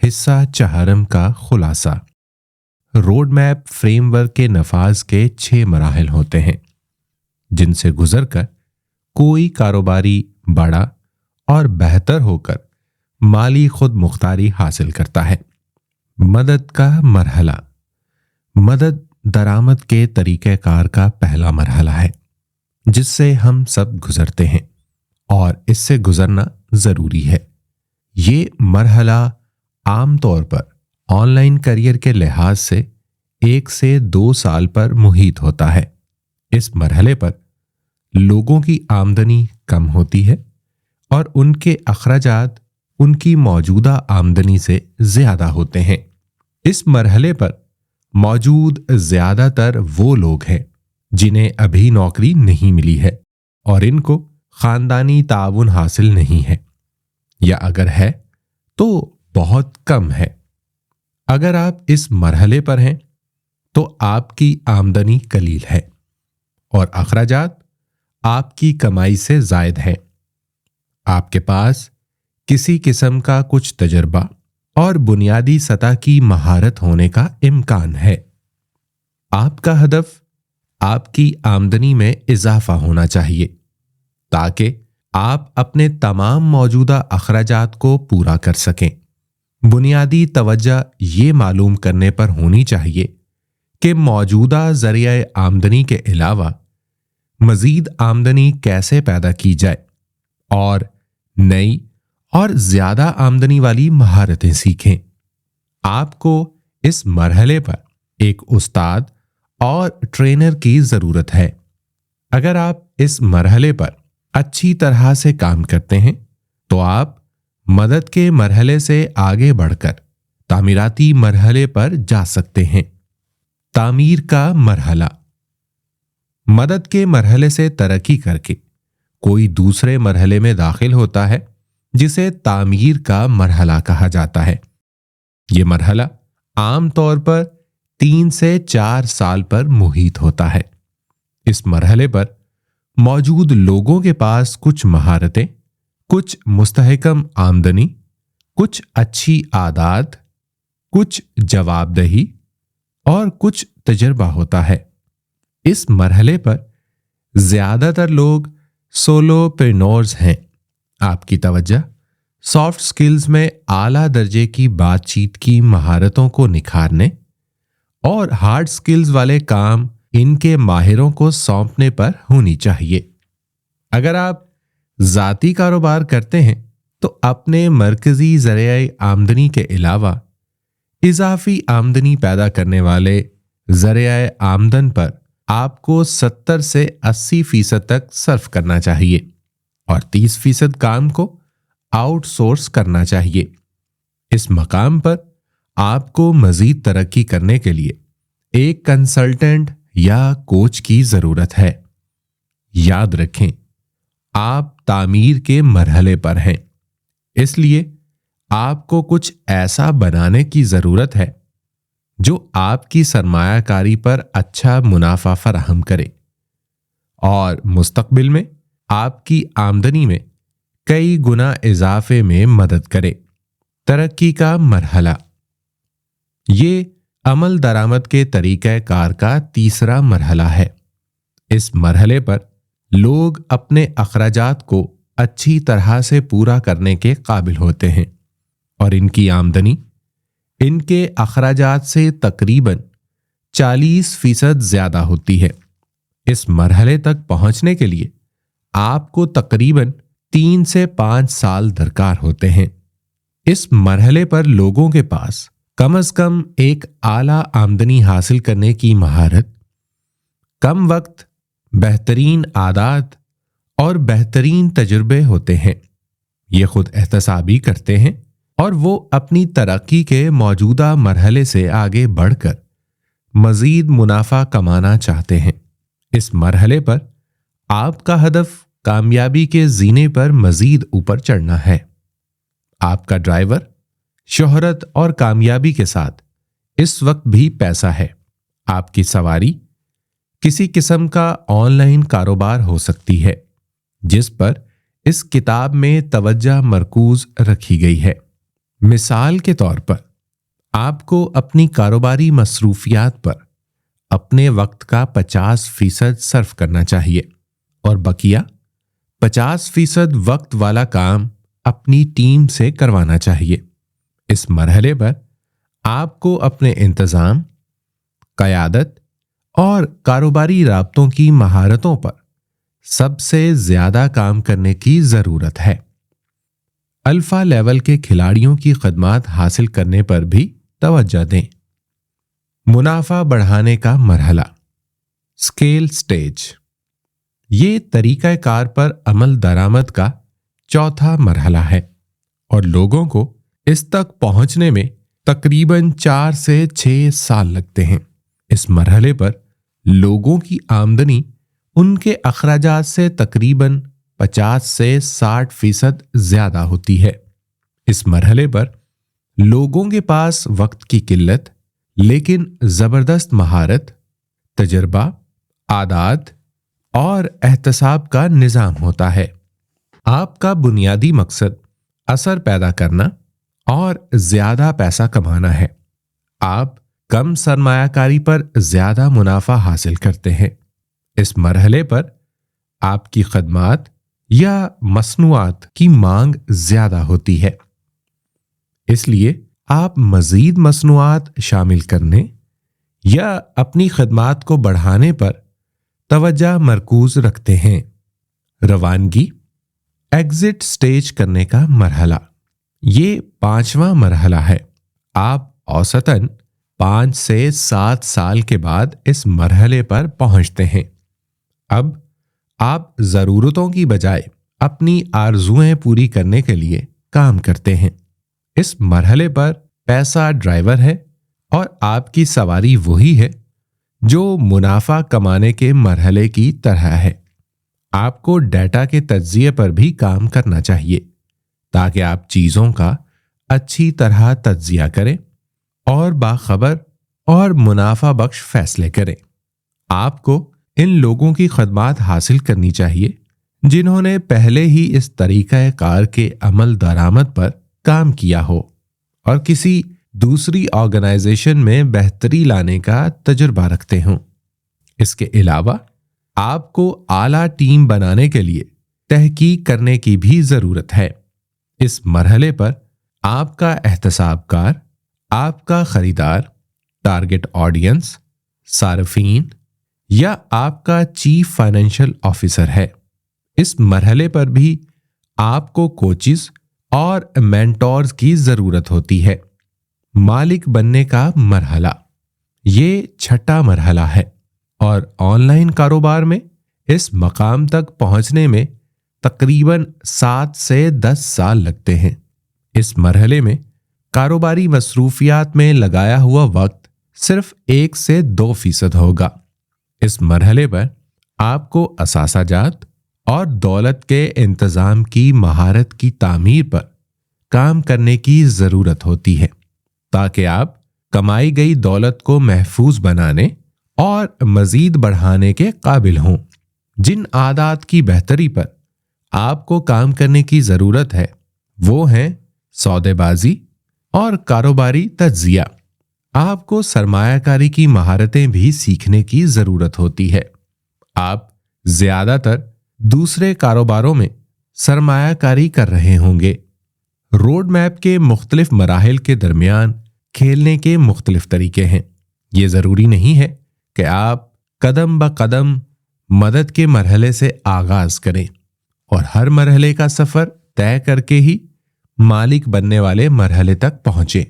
हिस्सा चहारम का खुलासा। रोड मैप फ्रेमवर्क के नफाज के 6 मराहल होते हैं जिनसे गुजरकर कोई कारोबारी बड़ा और बेहतर होकर माली खुद मुख्तारी हासिल करता है। मदद का मरहला। मदद दरामद के तरीक़ेकार का पहला मरहला है जिससे हम सब गुजरते हैं और इससे गुजरना ज़रूरी है। ये मरहला आम तौर पर ऑनलाइन करियर के लिहाज से 1 से 2 साल पर मुहित होता है। इस मरहले पर लोगों की आमदनी कम होती है और उनके अखराजात उनकी मौजूदा आमदनी से ज़्यादा होते हैं। इस मरहले पर मौजूद ज़्यादातर वो लोग हैं जिन्हें अभी नौकरी नहीं मिली है और इनको ख़ानदानी ताउन हासिल नहीं है, या अगर है तो बहुत कम है। अगर आप इस मरहले पर हैं तो आपकी आमदनी कलील है और अखराजात आपकी कमाई से ज़ायद हैं। आपके पास किसी किस्म का कुछ तजर्बा और बुनियादी सतह की महारत होने का इम्कान है। आपका हदफ आपकी आमदनी में इजाफा होना चाहिए ताकि आप अपने तमाम मौजूदा अखराजात को पूरा कर सकें। बुनियादी तवज्जो ये मालूम करने पर होनी चाहिए कि मौजूदा ज़रिया आमदनी के अलावा मज़ीद आमदनी कैसे पैदा की जाए और नई और ज़्यादा आमदनी वाली महारतें सीखें। आपको इस मरहले पर एक उस्ताद और ट्रेनर की ज़रूरत है। अगर आप इस मरहले पर अच्छी तरह से काम करते हैं तो आप मदद के मरहले से आगे बढ़कर तामीराती मरहले पर जा सकते हैं। तामीर का मरहला। मदद के मरहले से तरक्की करके कोई दूसरे मरहले में दाखिल होता है जिसे तामीर का मरहला कहा जाता है। ये मरहला आम तौर पर 3 से 4 साल पर मुहित होता है। इस मरहले पर मौजूद लोगों के पास कुछ महारतें, कुछ मुस्तहकम आमदनी, कुछ अच्छी आदत, कुछ जवाबदेही और कुछ तजर्बा होता है। इस मरहले पर ज़्यादातर लोग सोलोप्रेन्योर्स हैं। आपकी तवज्जो सॉफ्ट स्किल्स में आला दर्जे की बातचीत की महारतों को निखारने और हार्ड स्किल्स वाले काम इनके माहिरों को सौंपने पर होनी चाहिए। अगर आप ज़ाती कारोबार करते हैं तो अपने मरकज़ी ज़रिया आमदनी के अलावा इजाफी आमदनी पैदा करने वाले ज़रिया आमदन पर आपको 70 से 80% तक सर्फ करना चाहिए और 30% काम को आउटसोर्स करना चाहिए। इस मकाम पर आपको मज़ीद तरक्की करने के लिए एक कंसल्टेंट या कोच की ज़रूरत है। याद रखें, आप तामीर के मरहले पर हैं, इसलिए आपको कुछ ऐसा बनाने की ज़रूरत है जो आपकी सरमायाकारी पर अच्छा मुनाफा फराहम करे और मुस्तकबिल में आपकी आमदनी में कई गुना इजाफे में मदद करे। तरक्की का मरहला। ये अमल दरामद के तरीक़े कार का तीसरा मरहला है। इस मरहले पर लोग अपने अखराजात को अच्छी तरह से पूरा करने के काबिल होते हैं और इनकी आमदनी इनके अखराजात से तकरीबन 40% ज़्यादा होती है। इस मरहले तक पहुंचने के लिए आपको तकरीबन 3 से 5 साल दरकार होते हैं। इस मरहले पर लोगों के पास कम अज कम एक आला आमदनी हासिल करने की महारत, कम वक्त, बेहतरीन आदत और बेहतरीन तजुर्बे होते हैं। ये खुद एहतसाबी करते हैं और वो अपनी तरक्की के मौजूदा मरहले से आगे बढ़कर मज़ीद मुनाफा कमाना चाहते हैं। इस मरहले पर आपका हदफ कामयाबी के ज़ीने पर मज़ीद ऊपर चढ़ना है। आपका ड्राइवर शोहरत और कामयाबी के साथ इस वक्त भी पैसा है। आपकी सवारी किसी किस्म का ऑनलाइन कारोबार हो सकती है जिस पर इस किताब में तवज्जो मरकूज रखी गई है। مثال کے طور پر آپ کو اپنی کاروباری مصروفیات پر اپنے وقت کا 50% صرف کرنا چاہیے اور بقیہ 50% وقت والا کام اپنی ٹیم سے کروانا چاہیے۔ اس مرحلے پر آپ کو اپنے انتظام، قیادت اور کاروباری رابطوں کی مہارتوں پر سب سے زیادہ کام کرنے کی ضرورت ہے۔ الفا لیول کے کھلاڑیوں کی خدمات حاصل کرنے پر بھی توجہ دیں۔ منافع بڑھانے کا مرحلہ، اسکیل سٹیج، یہ طریقہ کار پر عمل درآمد کا چوتھا مرحلہ ہے اور لوگوں کو اس تک پہنچنے میں تقریباً 4 سے 6 سال لگتے ہیں۔ اس مرحلے پر لوگوں کی آمدنی ان کے اخراجات سے تقریباً 50 سے 60% زیادہ ہوتی ہے۔ اس مرحلے پر لوگوں کے پاس وقت کی قلت لیکن زبردست مہارت، تجربہ، عادات اور احتساب کا نظام ہوتا ہے۔ آپ کا بنیادی مقصد اثر پیدا کرنا اور زیادہ پیسہ کمانا ہے۔ آپ کم سرمایہ کاری پر زیادہ منافع حاصل کرتے ہیں۔ اس مرحلے پر آپ کی خدمات یا مصنوعات کی مانگ زیادہ ہوتی ہے، اس لیے آپ مزید مصنوعات شامل کرنے یا اپنی خدمات کو بڑھانے پر توجہ مرکوز رکھتے ہیں۔ روانگی، ایگزٹ سٹیج کرنے کا مرحلہ، یہ 5واں مرحلہ ہے۔ آپ اوسطاً 5 سے 7 سال کے بعد اس مرحلے پر پہنچتے ہیں۔ اب آپ ضرورتوں کی بجائے اپنی آرزوئیں پوری کرنے کے لیے کام کرتے ہیں۔ اس مرحلے پر پیسہ ڈرائیور ہے اور آپ کی سواری وہی ہے جو منافع کمانے کے مرحلے کی طرح ہے۔ آپ کو ڈیٹا کے تجزیے پر بھی کام کرنا چاہیے تاکہ آپ چیزوں کا اچھی طرح تجزیہ کریں اور باخبر اور منافع بخش فیصلے کریں۔ آپ کو ان لوگوں کی خدمات حاصل کرنی چاہیے جنہوں نے پہلے ہی اس طریقہ کار کے عمل درآمد پر کام کیا ہو اور کسی دوسری آرگنائزیشن میں بہتری لانے کا تجربہ رکھتے ہوں۔ اس کے علاوہ آپ کو اعلیٰ ٹیم بنانے کے لیے تحقیق کرنے کی بھی ضرورت ہے۔ اس مرحلے پر آپ کا احتساب کار، آپ کا خریدار، ٹارگٹ آڈینس، صارفین یا آپ کا چیف فائنینشل آفیسر ہے۔ اس مرحلے پر بھی آپ کو کوچز اور مینٹورز کی ضرورت ہوتی ہے۔ مالک بننے کا مرحلہ، یہ 6واں مرحلہ ہے اور آن لائن کاروبار میں اس مقام تک پہنچنے میں تقریباً 7 سے 10 سال لگتے ہیں۔ اس مرحلے میں کاروباری مصروفیات میں لگایا ہوا وقت صرف 1 سے 2% ہوگا۔ اس مرحلے پر آپ کو اثاثہ جات اور دولت کے انتظام کی مہارت کی تعمیر پر کام کرنے کی ضرورت ہوتی ہے تاکہ آپ کمائی گئی دولت کو محفوظ بنانے اور مزید بڑھانے کے قابل ہوں۔ جن عادات کی بہتری پر آپ کو کام کرنے کی ضرورت ہے وہ ہیں سودے بازی اور کاروباری تجزیہ۔ آپ کو سرمایہ کاری کی مہارتیں بھی سیکھنے کی ضرورت ہوتی ہے۔ آپ زیادہ تر دوسرے کاروباروں میں سرمایہ کاری کر رہے ہوں گے۔ روڈ میپ کے مختلف مراحل کے درمیان کھیلنے کے مختلف طریقے ہیں۔ یہ ضروری نہیں ہے کہ آپ قدم بقدم مدد کے مرحلے سے آغاز کریں اور ہر مرحلے کا سفر طے کر کے ہی مالک بننے والے مرحلے تک پہنچیں۔